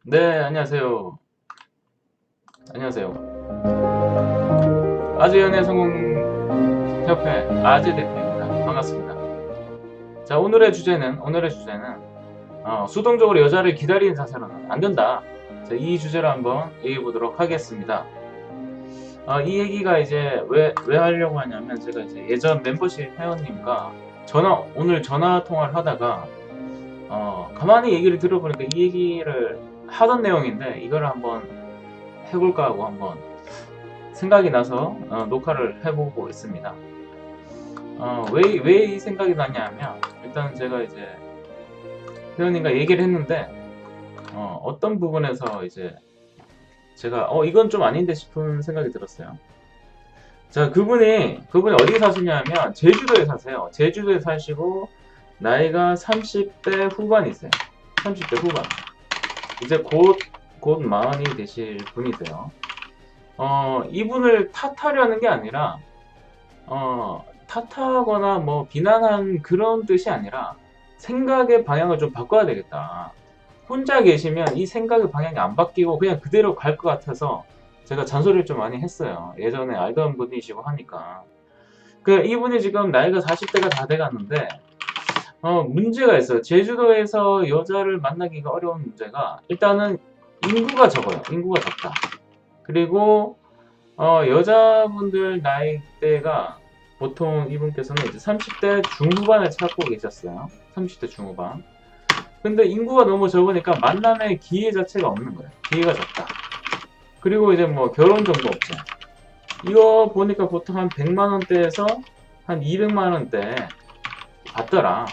네, 안녕하세요. 안녕하세요. 아재연애 성공협회 아재 대표입니다. 반갑습니다. 자, 오늘의 주제는 수동적으로 여자를 기다리는 자세로는 안 된다. 자, 이 주제로 한번 얘기해 보도록 하겠습니다. 이 얘기가 이제 왜 하려고 하냐면, 제가 이제 예전 멤버십 회원님과 오늘 전화 통화를 하다가, 가만히 얘기를 들어보니까 이 얘기를 하던 내용인데, 이거를 한번 해볼까 하고 한번 생각이 나서 녹화를 해보고 있습니다. 왜 이 생각이 나냐 하면, 일단 제가 이제 회원님과 얘기를 했는데, 어떤 부분에서 이제 제가 이건 좀 아닌데 싶은 생각이 들었어요. 자, 그분이 어디 사시냐면 제주도에 사세요. 제주도에 사시고 나이가 30대 후반이세요. 30대 후반. 이제 곧 마흔이 되실 분이세요. 이분을 탓하려는 게 아니라, 탓하거나 뭐 비난한 그런 뜻이 아니라, 생각의 방향을 좀 바꿔야 되겠다. 혼자 계시면 이 생각의 방향이 안 바뀌고 그냥 그대로 갈 것 같아서 제가 잔소리를 좀 많이 했어요. 예전에 알던 분이시고 하니까. 이분이 지금 나이가 40대가 다 돼갔는데, 문제가 있어요. 제주도에서 여자를 만나기가 어려운 문제가, 일단은 인구가 적어요. 인구가 적다. 그리고 여자분들 나이대가 보통 이분께서는 이제 30대 중후반을 찾고 계셨어요. 30대 중후반. 근데 인구가 너무 적으니까 만남의 기회 자체가 없는 거예요. 기회가 적다. 그리고 이제 뭐 결혼 정보 업체. 이거 보니까 보통 한 100만 원대에서 한 200만 원대 받더라.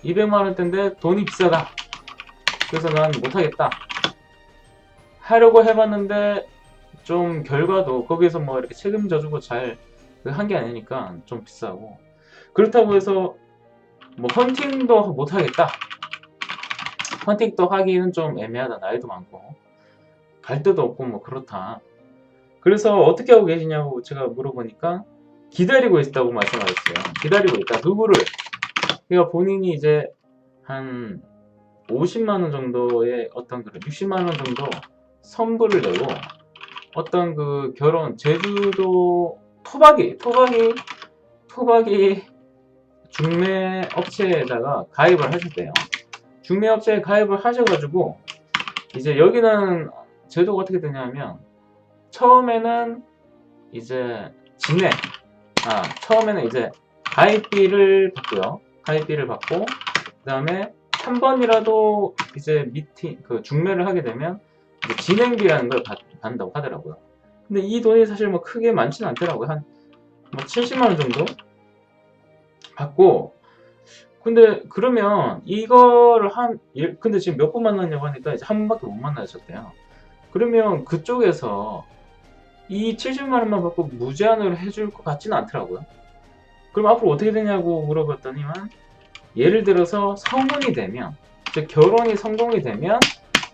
200만 원대인데 돈이 비싸다. 그래서 난 못하겠다. 하려고 해봤는데 좀 결과도 거기서 뭐 이렇게 책임져주고 잘 한 게 아니니까 좀 비싸고, 그렇다고 해서 뭐 헌팅도 못하겠다. 헌팅도 하기는 좀 애매하다. 나이도 많고 갈 데도 없고 뭐 그렇다. 그래서 어떻게 하고 계시냐고 제가 물어보니까 기다리고 있다고 말씀하셨어요. 기다리고 있다. 누구를? 그러니까 본인이 이제 한 50만 원 정도의 어떤 그런 60만 원 정도 선불을 내고, 어떤 그 결혼 제주도 토박이 중매 업체에다가 가입을 하셨대요. 중매 업체에 가입을 하셔가지고 이제 여기는 제도가 어떻게 되냐면, 처음에는 이제 진행 처음에는 이제 가입비를 받고요. 가입비를 받고, 그 다음에 한 번이라도 이제 중매를 하게 되면 이제 진행비라는 걸 받는다고 하더라고요. 근데 이 돈이 사실 뭐 크게 많지는 않더라고요. 한 뭐 70만 원 정도 받고. 근데 그러면 이거를 근데 지금 몇 번 만났냐고 하니까 이제 한 번밖에 못 만나셨대요. 그러면 그쪽에서 이 70만 원만 받고 무제한으로 해줄 것 같지는 않더라고요. 그럼 앞으로 어떻게 되냐고 물어봤더니만, 예를 들어서 성혼이 되면, 즉 결혼이 성공이 되면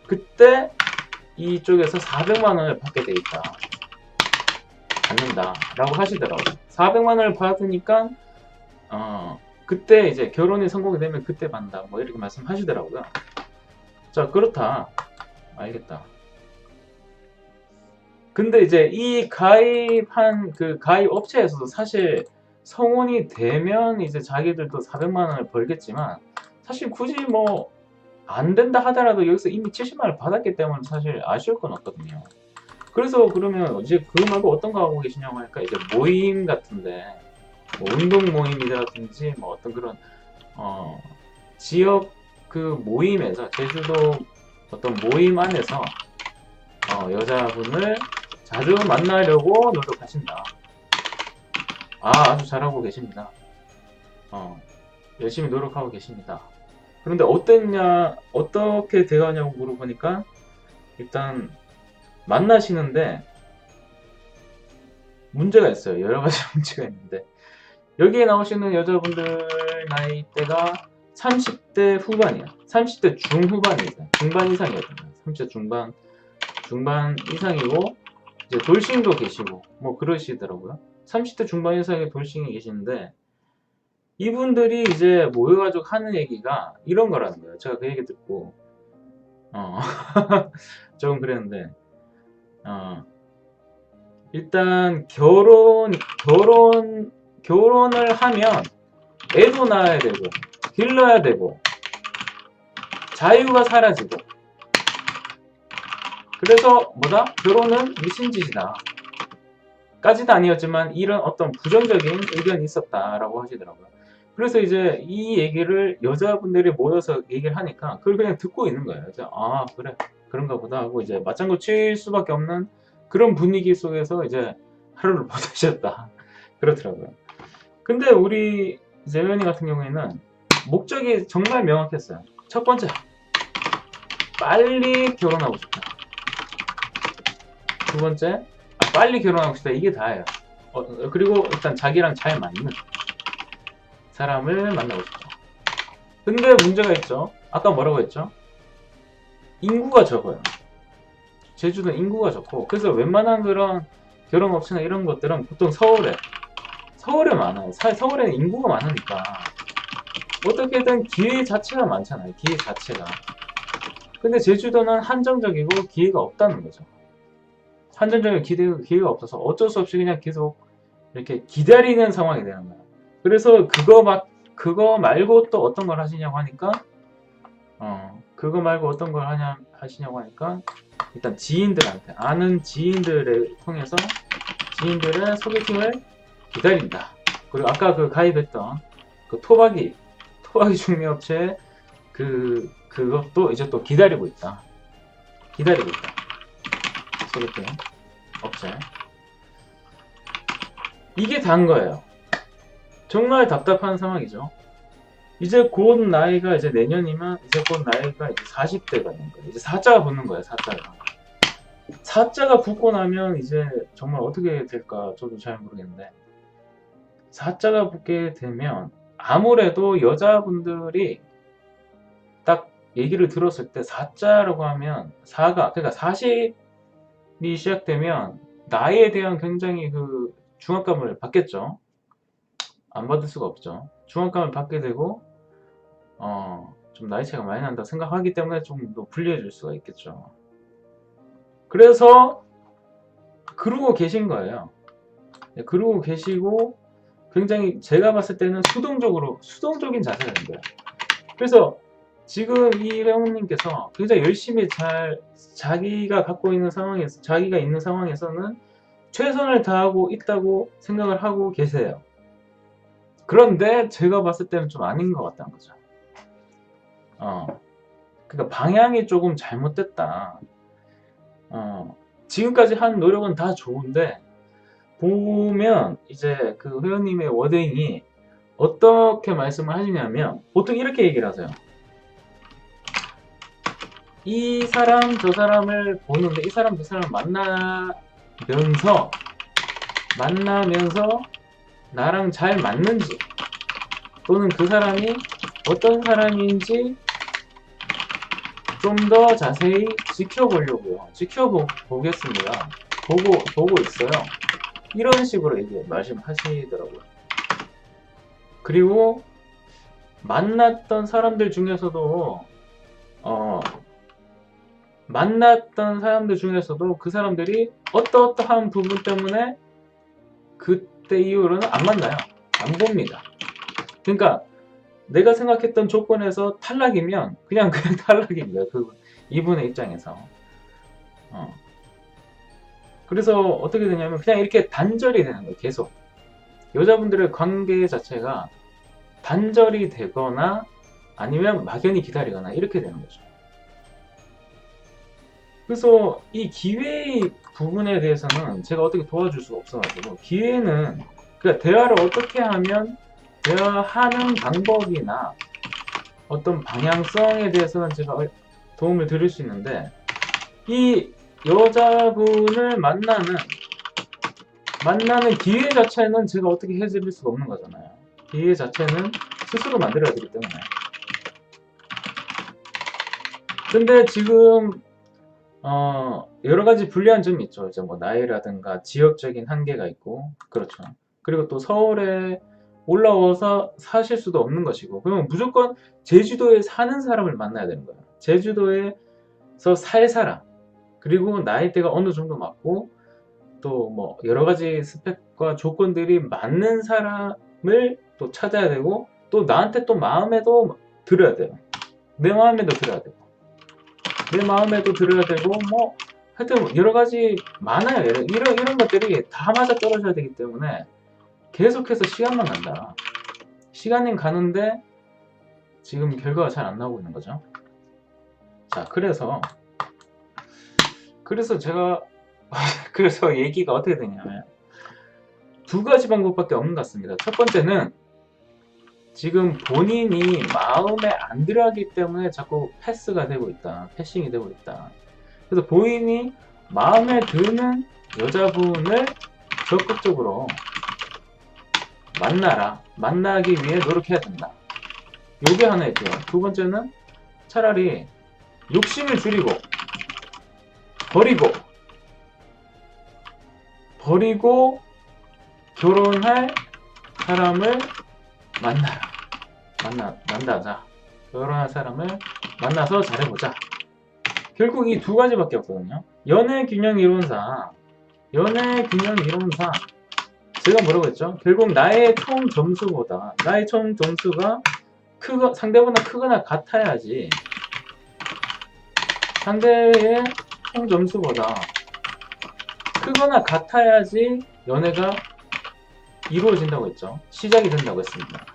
그때 이쪽에서 400만 원을 받게 돼 있다. 받는다 라고 하시더라고요. 400만 원을 받으니까 그때 이제 결혼이 성공이 되면 그때 받는다, 뭐 이렇게 말씀하시더라고요. 자, 그렇다. 알겠다. 근데 이제 이 가입한 그 가입 업체에서도 사실 성원이 되면 이제 자기들도 400만 원을 벌겠지만, 사실 굳이 뭐 안 된다 하더라도 여기서 이미 70만 원을 받았기 때문에 사실 아쉬울 건 없거든요. 그래서 그러면 이제 그거 말고 어떤 거 하고 계시냐고 하니까, 이제 모임 같은데, 뭐 운동 모임이라든지 뭐 어떤 그런 지역 그 모임에서, 제주도 어떤 모임 안에서 여자분을 자주 만나려고 노력하신다. 아주 잘하고 계십니다. 열심히 노력하고 계십니다. 그런데 어떻게 돼가냐고 물어보니까, 일단 만나시는데 문제가 있어요. 여러 가지 문제가 있는데, 여기에 나오시는 여자분들 나이대가 30대 후반이야. 30대 중후반이에요. 중반 이상이거든요. 30대 중반 이상이고, 이제 돌싱도 계시고 뭐 그러시더라고요. 30대 중반 이상의 돌싱이 계시는데, 이분들이 이제 모여가지고 하는 얘기가 이런 거라는 거예요. 제가 그 얘기 듣고, 어, 조금 그랬는데, 어, 일단 결혼을 하면 애도 낳아야 되고, 길러야 되고, 자유가 사라지고, 그래서 뭐다? 결혼은 미친 짓이다. 까지도 아니었지만 이런 어떤 부정적인 의견이 있었다라고 하시더라고요. 그래서 이제 이 얘기를 여자분들이 모여서 얘기를 하니까 그걸 그냥 듣고 있는 거예요. 그래서 아 그래 그런가 보다 하고 이제 맞장구 칠 수밖에 없는 그런 분위기 속에서 이제 하루를 보내셨다 그렇더라고요. 근데 우리 이제 회원님 같은 경우에는 목적이 정말 명확했어요. 첫 번째 빨리 결혼하고 싶다. 두 번째 빨리 결혼하고 싶다. 이게 다예요. 그리고 일단 자기랑 잘 맞는 사람을 만나고 싶다. 근데 문제가 있죠. 아까 뭐라고 했죠? 인구가 적어요. 제주도 인구가 적고 그래서 웬만한 그런 결혼 업체나 이런 것들은 보통 서울에 많아요. 서울에는 인구가 많으니까 어떻게든 기회 자체가 많잖아요. 기회 자체가. 근데 제주도는 한정적이고 기회가 없다는 거죠. 한정적인 기회가 없어서 어쩔 수 없이 그냥 계속 이렇게 기다리는 상황이 되는 거예요. 그래서 그거 말고 또 어떤 걸 하시냐고 하니까 그거 말고 어떤 걸 하시냐고 하니까 일단 지인들한테 아는 지인들을 통해서 지인들의 소개팅을 기다린다. 그리고 아까 그 가입했던 그 토박이 중매업체 그것도 이제 또 기다리고 있다. 기다리고 있다. 소개팅 업체. 이게 단 거예요. 정말 답답한 상황이죠. 이제 곧 나이가 이제 내년이면 이제 곧 나이가 이제 40대가 된 거예요. 이제 사자가 붙는 거예요, 사자가. 사자가 붙고 나면 이제 정말 어떻게 될까 저도 잘 모르겠는데 사자가 붙게 되면 아무래도 여자분들이 딱 얘기를 들었을 때 사자라고 하면 그러니까 40이 시작되면 나이에 대한 굉장히 그 중압감을 받겠죠. 안 받을 수가 없죠. 중압감을 받게 되고 좀 나이 차이가 많이 난다 생각하기 때문에 좀 더 불리해질 수가 있겠죠. 그래서 그러고 계신 거예요. 네, 그러고 계시고 굉장히 제가 봤을 때는 수동적인 자세가 된 거예요. 그래서 지금 이 회원님께서 굉장히 열심히 자기가 있는 상황에서는 최선을 다하고 있다고 생각을 하고 계세요. 그런데 제가 봤을 때는 좀 아닌 것 같다는 거죠. 그러니까 방향이 조금 잘못됐다. 지금까지 한 노력은 다 좋은데 보면 이제 그 회원님의 워딩이 어떻게 말씀을 하시냐면 보통 이렇게 얘기를 하세요. 이 사람 저 사람을 보는데 이 사람 저 사람을 만나면서 나랑 잘 맞는지 또는 그 사람이 어떤 사람인지 좀 더 자세히 지켜보려고요. 지켜보겠습니다. 보고 있어요. 이런 식으로 이제 말씀하시더라고요. 그리고 만났던 사람들 중에서도 그 사람들이 어떠한 부분 때문에 그때 이후로는 안 만나요. 안 봅니다. 그러니까 내가 생각했던 조건에서 탈락이면 그냥 탈락입니다. 이분의 입장에서. 그래서 어떻게 되냐면 그냥 이렇게 단절이 되는 거예요. 계속. 여자분들의 관계 자체가 단절이 되거나 아니면 막연히 기다리거나 이렇게 되는 거죠. 그래서 이 기회 부분에 대해서는 제가 어떻게 도와줄 수가 없어가지고 기회는 그러니까 대화를 어떻게 하면 대화하는 방법이나 어떤 방향성에 대해서는 제가 도움을 드릴 수 있는데 이 여자분을 만나는 기회 자체는 제가 어떻게 해드릴 수가 없는 거잖아요. 기회 자체는 스스로 만들어야 되기 때문에. 근데 지금 여러 가지 불리한 점이 있죠. 이제 뭐 나이라든가 지역적인 한계가 있고 그렇죠. 그리고 또 서울에 올라와서 사실 수도 없는 것이고 그러면 무조건 제주도에 사는 사람을 만나야 되는 거예요. 제주도에 살 사람, 그리고 나이대가 어느 정도 맞고 또 뭐 여러 가지 스펙과 조건들이 맞는 사람을 또 찾아야 되고, 또 나한테 또 마음에도 들어야 돼요. 내 마음에도 들어야 되고, 내 마음에도 들어야 되고, 뭐 하여튼 여러 가지 많아요. 이런 것들이 다 맞아 떨어져야 되기 때문에 계속해서 시간만 간다. 시간은 가는데 지금 결과가 잘 안 나오고 있는 거죠. 자, 그래서 제가 그래서 얘기가 어떻게 되냐면 두 가지 방법밖에 없는 것 같습니다. 첫 번째는 지금 본인이 마음에 안 들어가기 때문에 자꾸 패스가 되고 있다. 패싱이 되고 있다. 그래서 본인이 마음에 드는 여자분을 적극적으로 만나기 위해 노력해야 된다. 요게 하나 있고요. 두 번째는 차라리 욕심을 줄이고 버리고 결혼할 사람을 만나자. 결혼할 사람을 만나서 잘해보자. 결국 이 두 가지밖에 없거든요. 연애 균형 이론상 제가 뭐라고 했죠? 결국 나의 총 점수가 상대보다 크거나 같아야지, 상대의 총 점수보다 크거나 같아야지 연애가 이루어진다고 했죠. 시작이 된다고 했습니다.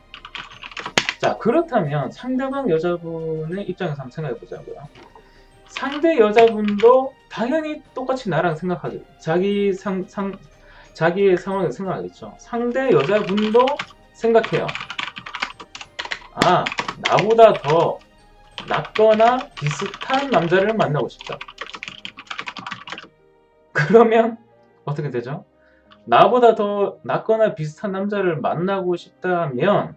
자, 그렇다면 상대방 여자분의 입장에서 한번 생각해 보자고요. 상대 여자분도 당연히 똑같이 나랑 생각하겠죠. 자기의 상황을 생각하겠죠. 상대 여자분도 생각해요. 아, 나보다 더 낫거나 비슷한 남자를 만나고 싶다. 그러면 어떻게 되죠? 나보다 더 낫거나 비슷한 남자를 만나고 싶다면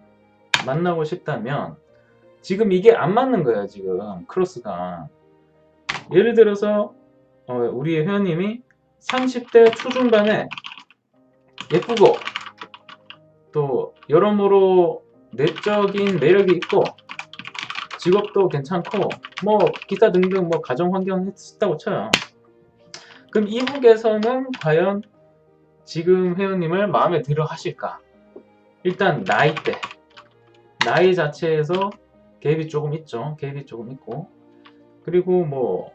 지금 이게 안 맞는 거예요. 지금 크로스가. 예를 들어서 우리 회원님이 30대 초중반에 예쁘고 또 여러모로 내적인 매력이 있고 직업도 괜찮고 뭐 기타 등등 뭐 가정 환경 했다고 쳐요. 그럼 이분께서는 과연 지금 회원님을 마음에 들어 하실까? 일단 나이 자체에서 갭이 조금 있죠. 갭이 조금 있고, 그리고 뭐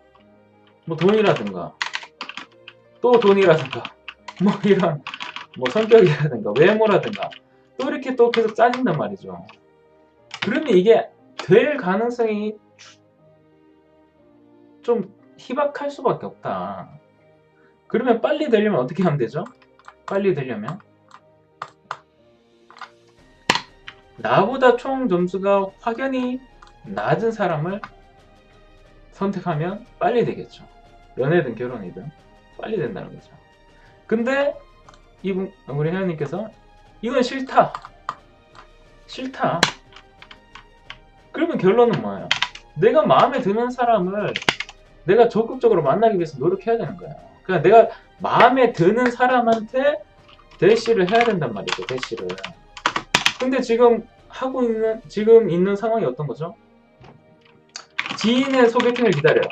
돈이라든가 또 돈이라든가 뭐 이런 뭐 성격이라든가 외모라든가 또 이렇게 또 계속 짜진단 말이죠. 그러면 이게 될 가능성이 좀 희박할 수밖에 없다. 그러면 빨리 되려면 어떻게 하면 되죠? 빨리 되려면 나보다 총 점수가 확연히 낮은 사람을 선택하면 빨리 되겠죠. 연애든 결혼이든 빨리 된다는 거죠. 근데 우리 회원님께서 이건 싫다. 그러면 결론은 뭐예요? 내가 마음에 드는 사람을 내가 적극적으로 만나기 위해서 노력해야 되는 거예요. 그러니까 내가 마음에 드는 사람한테 대시를 해야 된단 말이죠. 대시를. 근데 지금 있는 상황이 어떤 거죠? 지인의 소개팅을 기다려요.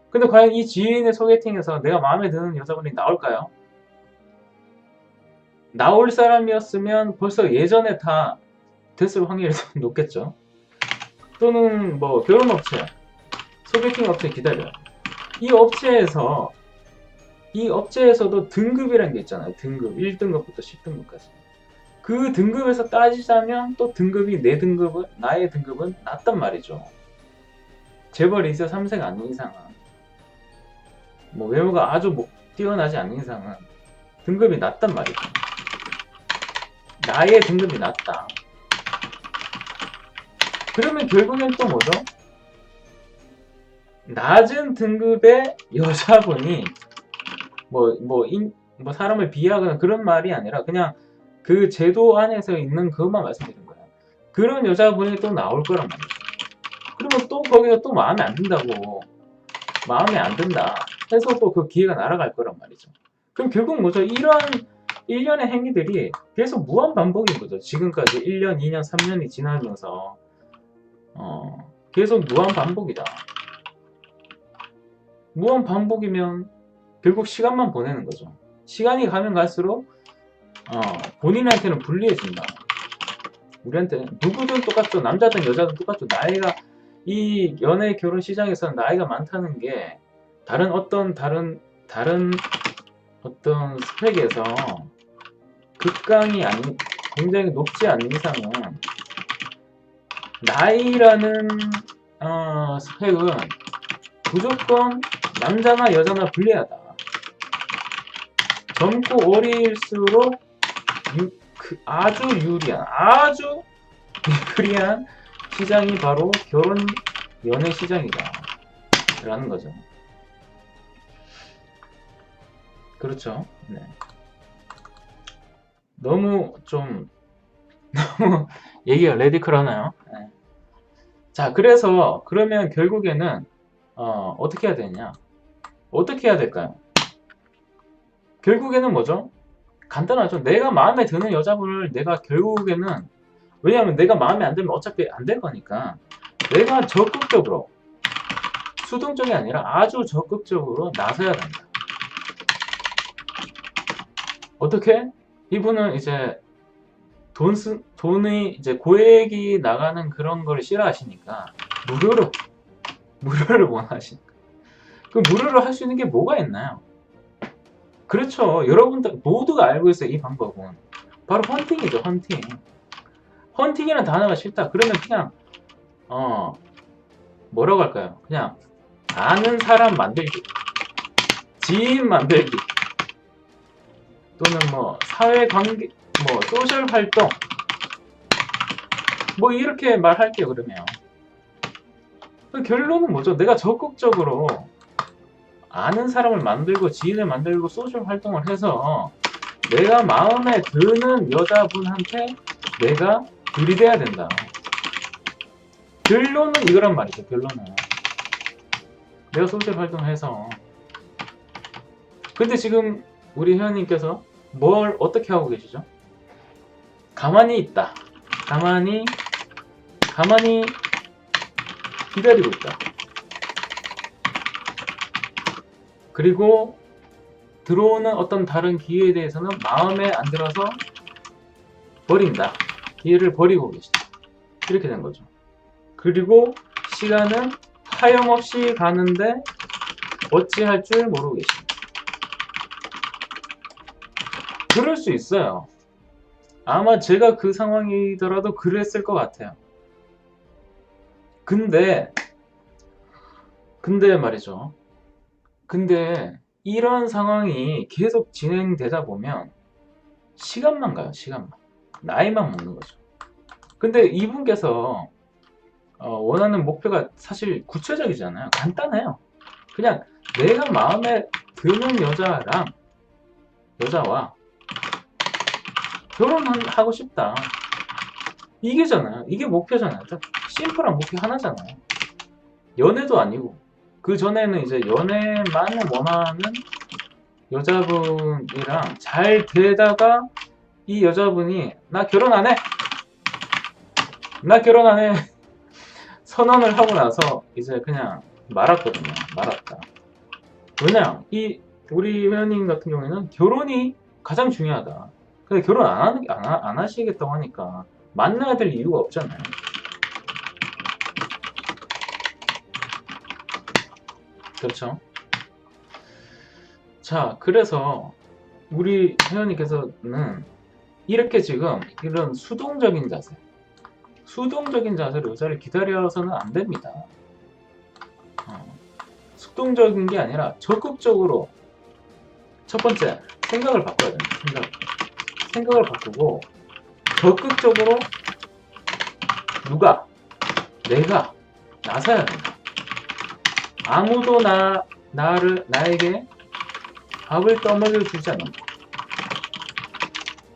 근데 과연 이 지인의 소개팅에서 내가 마음에 드는 여자분이 나올까요? 나올 사람이었으면 벌써 예전에 다 됐을 확률이 좀 높겠죠. 또는 뭐 결혼업체, 소개팅 업체 기다려요. 이 업체에서도 등급이라는 게 있잖아요. 등급 1등급부터 10등급까지. 그 등급에서 따지자면 또 나의 등급은 낮단 말이죠. 재벌 2세 3세가 아닌 이상은, 뭐 외모가 아주 뛰어나지 않는 이상은 등급이 낮단 말이죠. 나의 등급이 낮다. 그러면 결국엔 또 뭐죠? 낮은 등급의 여자분이 사람을 비하하거나 그런 말이 아니라 그냥 그 제도 안에서 있는 그것만 말씀드린 거예요. 그런 여자분이 또 나올 거란 말이죠. 그러면 또 거기서 또 마음에 안 든다 해서 또 그 기회가 날아갈 거란 말이죠. 그럼 결국 뭐죠? 이러한 일련의 행위들이 계속 무한 반복인 거죠. 지금까지 1년, 2년, 3년이 지나면서 계속 무한 반복이다. 무한 반복이면 결국 시간만 보내는 거죠. 시간이 가면 갈수록 본인한테는 불리해진다. 우리한테 누구든 똑같죠. 남자든 여자든 똑같죠. 나이가 이 연애 결혼 시장에서는 나이가 많다는 게 다른 어떤 스펙에서 극강이 아닌 굉장히 높지 않은 이상은 나이라는 스펙은 무조건 남자나 여자나 불리하다. 젊고 어릴수록 아주 유리한 시장이 바로 결혼 연애 시장이다 라는 거죠. 그렇죠. 네. 너무 얘기가 레디컬하나요? 네. 자, 그러면 결국에는 어떻게 해야 되냐? 어떻게 해야 될까요? 결국에는 뭐죠? 간단하죠. 내가 마음에 드는 여자분을 내가 결국에는, 왜냐하면 내가 마음에 안 들면 어차피 안 될 거니까 내가 적극적으로, 수동적이 아니라 아주 적극적으로 나서야 된다. 어떻게? 이분은 이제 돈이 이제 고액이 나가는 그런 걸 싫어하시니까 무료를 원하시니까. 그 무료를 할 수 있는 게 뭐가 있나요? 그렇죠. 여러분들 모두가 알고 있어요. 이 방법은 바로 헌팅이죠. 헌팅. 헌팅이라는 단어가 싫다. 그러면 그냥 뭐라고 할까요? 그냥 아는 사람 만들기, 지인 만들기, 또는 뭐 사회관계, 뭐 소셜 활동, 뭐 이렇게 말할게요. 그러면 결론은 뭐죠? 내가 적극적으로 아는 사람을 만들고 지인을 만들고 소셜 활동을 해서 내가 마음에 드는 여자분한테 내가 들이대야 된다. 결론은 이거란 말이죠. 결론은 내가 소셜 활동을 해서. 근데 지금 우리 회원님께서 뭘 어떻게 하고 계시죠? 가만히 있다. 가만히 기다리고 있다. 그리고 들어오는 어떤 다른 기회에 대해서는 마음에 안 들어서 버린다. 기회를 버리고 계시다. 이렇게 된 거죠. 그리고 시간은 하염없이 가는데 어찌할 줄 모르고 계십니다. 그럴 수 있어요. 아마 제가 그 상황이더라도 그랬을 것 같아요. 근데 말이죠. 근데 이런 상황이 계속 진행되다 보면 시간만 가요. 시간만. 나이만 먹는 거죠. 근데 이분께서 원하는 목표가 사실 구체적이잖아요. 간단해요. 그냥 내가 마음에 드는 여자와 결혼하고 싶다. 이게잖아요. 이게 목표잖아요. 심플한 목표 하나잖아요. 연애도 아니고 그 전에는 이제 연애만 원하는 여자분이랑 잘 되다가 이 여자분이 나 결혼 안 해! 선언을 하고 나서 이제 그냥 말았거든요. 말았다. 왜냐? 우리 회원님 같은 경우에는 결혼이 가장 중요하다. 근데 결혼 안 하시겠다고 하니까 만나야 될 이유가 없잖아요. 그렇죠? 자, 그래서 우리 회원님께서는 이렇게 지금 이런 수동적인 자세로 여자를 기다려서는 안 됩니다. 수동적인 게 아니라 적극적으로 첫 번째 생각을 바꿔야 됩니다. 생각을 바꾸고 적극적으로 내가 나서야 된다. 아무도 나에게 밥을 떠먹여 주지 않는다.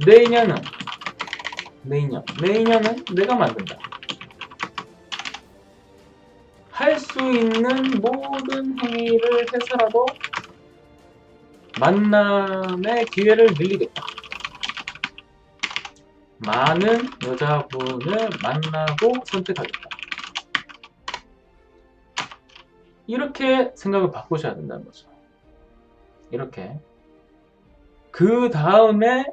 내 인연은 내가 만든다. 할 수 있는 모든 행위를 해서라도 만남의 기회를 늘리겠다. 많은 여자분을 만나고 선택하겠다. 이렇게 생각을 바꾸셔야 된다는 거죠. 이렇게. 그 다음에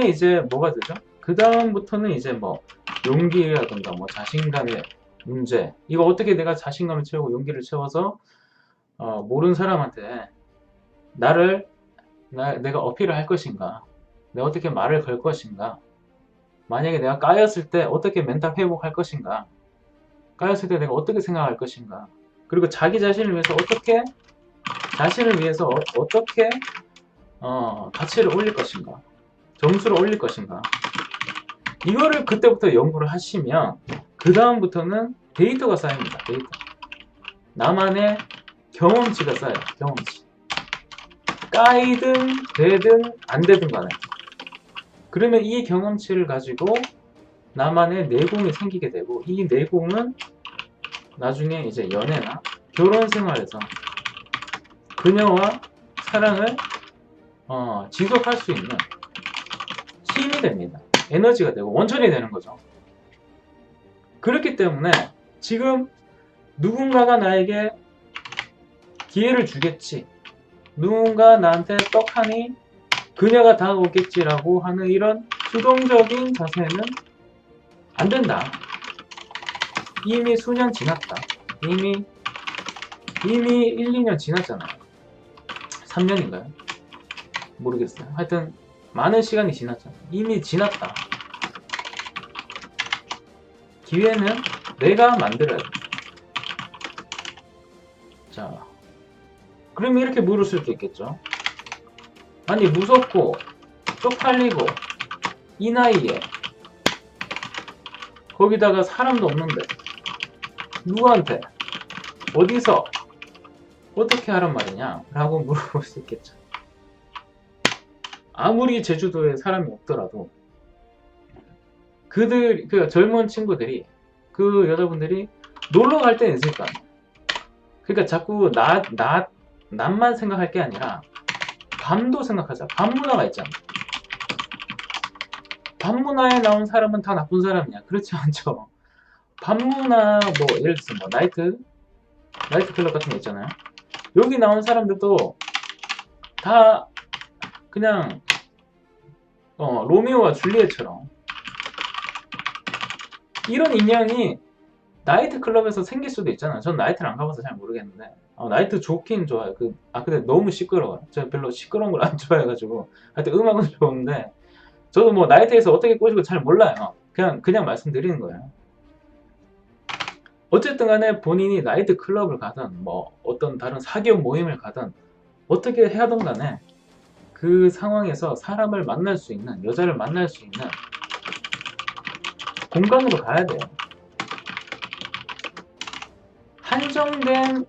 이제 뭐가 되죠? 그 다음부터는 이제 뭐 용기라든가 뭐 자신감의 문제, 이거 어떻게 내가 자신감을 채우고 용기를 채워서 모르는 사람한테 내가 어필을 할 것인가, 내가 어떻게 말을 걸 것인가, 만약에 내가 까였을 때 어떻게 멘탈 회복할 것인가, 까였을 때 내가 어떻게 생각할 것인가, 그리고 자기 자신을 위해서 어떻게 가치를 올릴 것인가, 점수를 올릴 것인가, 이거를 그때부터 연구를 하시면 그 다음부터는 데이터가 쌓입니다. 데이터. 나만의 경험치가 쌓여요. 경험치. 까이든 되든 안 되든 간에. 그러면 이 경험치를 가지고 나만의 내공이 생기게 되고, 이 내공은 나중에 이제 연애나 결혼 생활에서 그녀와 사랑을 지속할 수 있는 힘이 됩니다. 에너지가 되고 원천이 되는 거죠. 그렇기 때문에 지금 누군가가 나에게 기회를 주겠지, 누군가 나한테 떡하니 그녀가 다가오겠지라고 하는 이런 수동적인 자세는 안 된다. 이미 수년 지났다. 이미 1, 2년 지났잖아요. 3년인가요? 모르겠어요. 하여튼 많은 시간이 지났잖아요. 이미 지났다. 기회는 내가 만들어야 돼. 자, 그러면 이렇게 물을 수도 있겠죠. 아니, 무섭고 쪽팔리고 이 나이에 거기다가 사람도 없는데 누구한테 어디서 어떻게 하란 말이냐 라고 물어볼 수 있겠죠. 아무리 제주도에 사람이 없더라도 그 젊은 친구들이, 그 여자분들이 놀러 갈 때는 있을 거 아니에요. 그러니까 자꾸 남만 생각할 게 아니라 밤도 생각하자. 밤문화가 있잖아. 밤문화에 나온 사람은 다 나쁜 사람이냐? 그렇지 않죠. 밤문화, 뭐 예를 들어서 뭐 나이트 클럽 같은 거 있잖아요. 여기 나온 사람들도 다 그냥 로미오와 줄리엣처럼 이런 인연이 나이트 클럽에서 생길 수도 있잖아요. 전 나이트를 안 가봐서 잘 모르겠는데 나이트 좋긴 좋아요. 근데 너무 시끄러워요. 제가 별로 시끄러운 걸 안 좋아해가지고. 하여튼 음악은 좋은데 저도 뭐 나이트에서 어떻게 꼬시고 잘 몰라요. 그냥 말씀드리는 거예요. 어쨌든 간에 본인이 나이트 클럽을 가든 뭐 어떤 다른 사기업 모임을 가든 어떻게 해야든 간에 그 상황에서 사람을 만날 수 있는, 여자를 만날 수 있는 공간으로 가야 돼요. 한정된,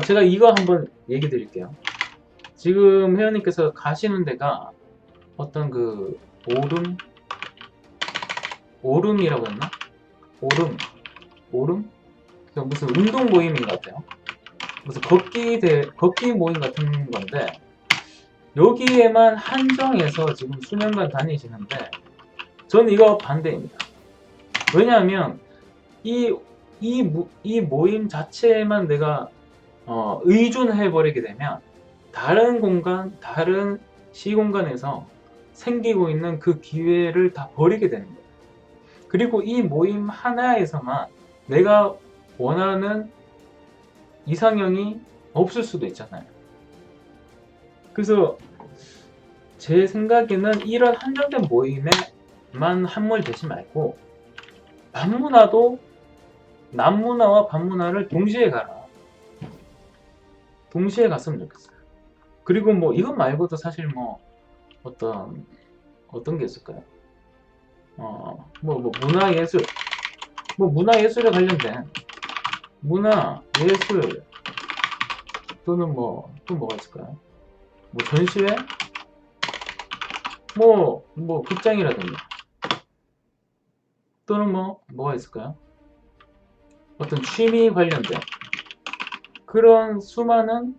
제가 이거 한번 얘기 드릴게요. 지금 회원님께서 가시는 데가 어떤 그 오름이라고 했나? 오름? 무슨 운동 모임인 것 같아요. 무슨 걷기 모임 같은 건데, 여기에만 한정해서 지금 수년간 다니시는데, 저는 이거 반대입니다. 왜냐하면, 이 모임 자체에만 내가, 의존해버리게 되면, 다른 공간, 다른 시공간에서 생기고 있는 그 기회를 다 버리게 되는 거예요. 그리고 이 모임 하나에서만 내가 원하는 이상형이 없을 수도 있잖아요. 그래서 제 생각에는 이런 한정된 모임에만 함몰되지 말고 밤문화도 남문화와 밤문화를 동시에 가라. 동시에 갔으면 좋겠어요. 그리고 뭐 이것 말고도 사실 뭐 어떤 게 있을까요? 문화예술, 문화예술에 관련된 문화예술 또는 또 뭐가 있을까요? 뭐 전시회, 극장이라든가 또는 뭐가 있을까요? 어떤 취미 관련된 그런 수많은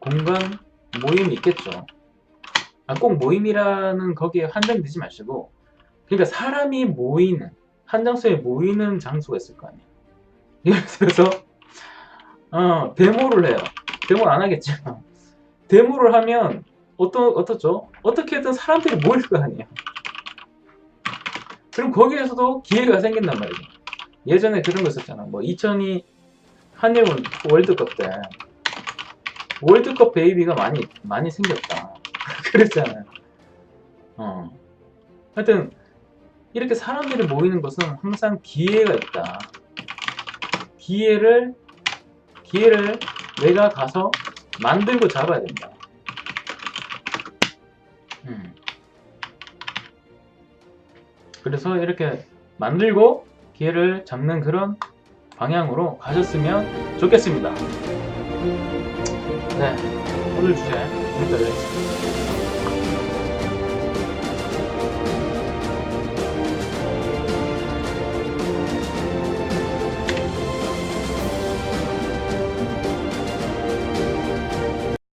공간 모임이 있겠죠. 꼭 모임이라는 거기에 한정되지 마시고, 그러니까 사람이 모이는, 한 장소에 모이는 장소가 있을 거 아니에요. 예를 들어서 데모를 해요. 데모를 안 하겠죠. 데모를 하면 어떻죠? 어떻게든 사람들이 모일 거 아니에요. 그럼 거기에서도 기회가 생긴단 말이죠. 예전에 그런 거 있었잖아. 뭐 2002 한일 월드컵 때 월드컵 베이비가 많이 생겼다. 그랬잖아요. 하여튼 이렇게 사람들이 모이는 것은 항상 기회가 있다. 기회를 내가 가서 만들고 잡아야 된다. 그래서 이렇게 만들고 기회를 잡는 그런 방향으로 가셨으면 좋겠습니다. 네, 오늘 주제 여기까지 하겠습니다.